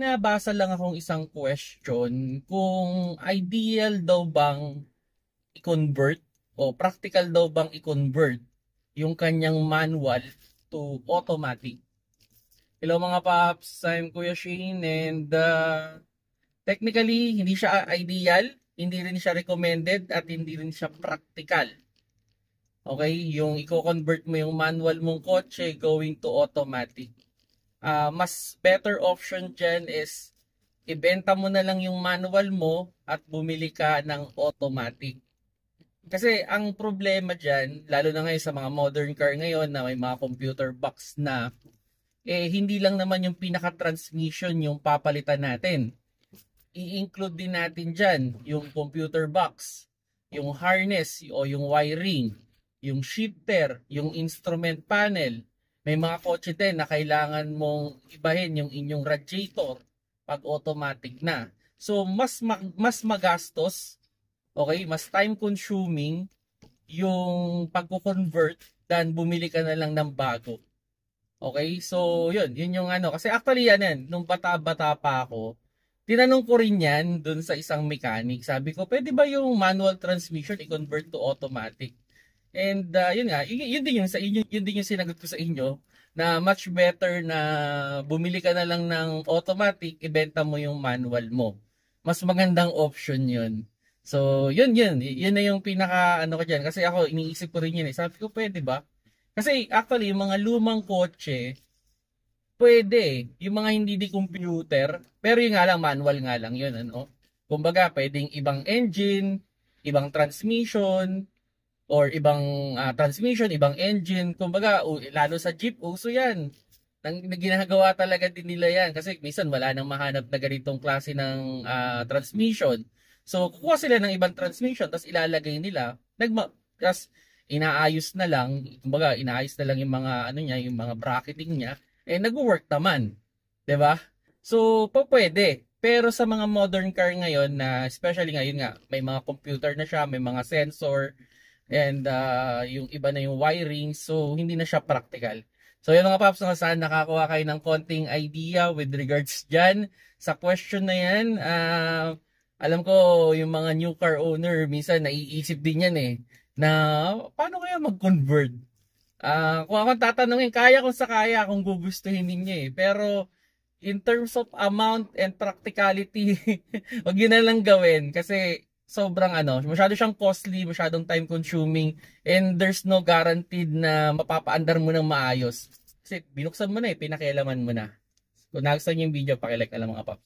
nabasa lang akong isang question kung ideal daw bang i-convert o practical daw bang i-convert yung kanyang manual to automatic. Hello mga paps, I'm Kuya Shane and technically hindi siya ideal, hindi rin siya recommended at hindi rin siya practical. Okay, yung i-convert mo yung manual mong kotse going to automatic. Mas better option dyan is ibenta mo na lang yung manual mo at bumili ka ng automatic. Kasi ang problema dyan, lalo na ngayon sa mga modern car ngayon na may mga computer box na, hindi lang naman yung pinaka-transmission yung papalitan natin. I-include din natin dyan yung computer box, yung harness o yung wiring, yung shifter, yung instrument panel. May mga kotse din na kailangan mong ibahin yung inyong radiator pag automatic na. So mas magastos, okay, mas time consuming yung pagko-convert than bumili ka na lang ng bago. Okay? So yun yung ano kasi actually yan nung bata-bata pa ako, tinanong ko rin yan dun sa isang mechanic. Sabi ko, pwede ba yung manual transmission i-convert to automatic? And yun nga, yun din yung sinagot ko sa inyo na much better na bumili ka na lang ng automatic, ibenta mo yung manual mo. Mas magandang option yun. So, yun na yung pinaka ano ko diyan kasi ako iniisip ko rin yun eh. Sabi ko, pwede ba? Kasi actually, yung mga lumang kotse, pwede. Yung mga hindi di computer, pero yung nga lang, manual nga lang yun, ano? Kumbaga, pwedeng ibang engine, ibang transmission, or ibang transmission, ibang engine. Kumbaga, lalo sa jeep, uso yan. Ginagawa talaga din nila yan. Kasi minsan wala nang mahanap na ganitong klase ng transmission. So, kukuha sila ng ibang transmission, tapos ilalagay nila. Tapos, inaayos na lang. Kumbaga, inaayos na lang yung mga, ano niya, yung mga bracketing niya. Nag-work naman. 'Di ba? So, pwede. Pero sa mga modern car ngayon na especially ngayon nga, may mga computer na siya, may mga sensor, and yung iba na yung wiring, so hindi na siya practical. So yun mga paps, saan nakakuha kayo ng konting idea with regards dyan sa question na yan. Alam ko yung mga new car owner, minsan naiisip din yan na paano kaya mag-convert? Kung ako tatanungin, kaya kung sa kaya kung gugustuhin ninyo pero in terms of amount and practicality, wag yun na lang gawin kasi sobrang masyado siyang costly, masyadong time consuming, and there's no guaranteed na mapapaandar mo ng maayos. Kasi binuksan mo na pinakialaman mo na. Kung nagustuhan niyo yung video, paki-like na lang mga paps.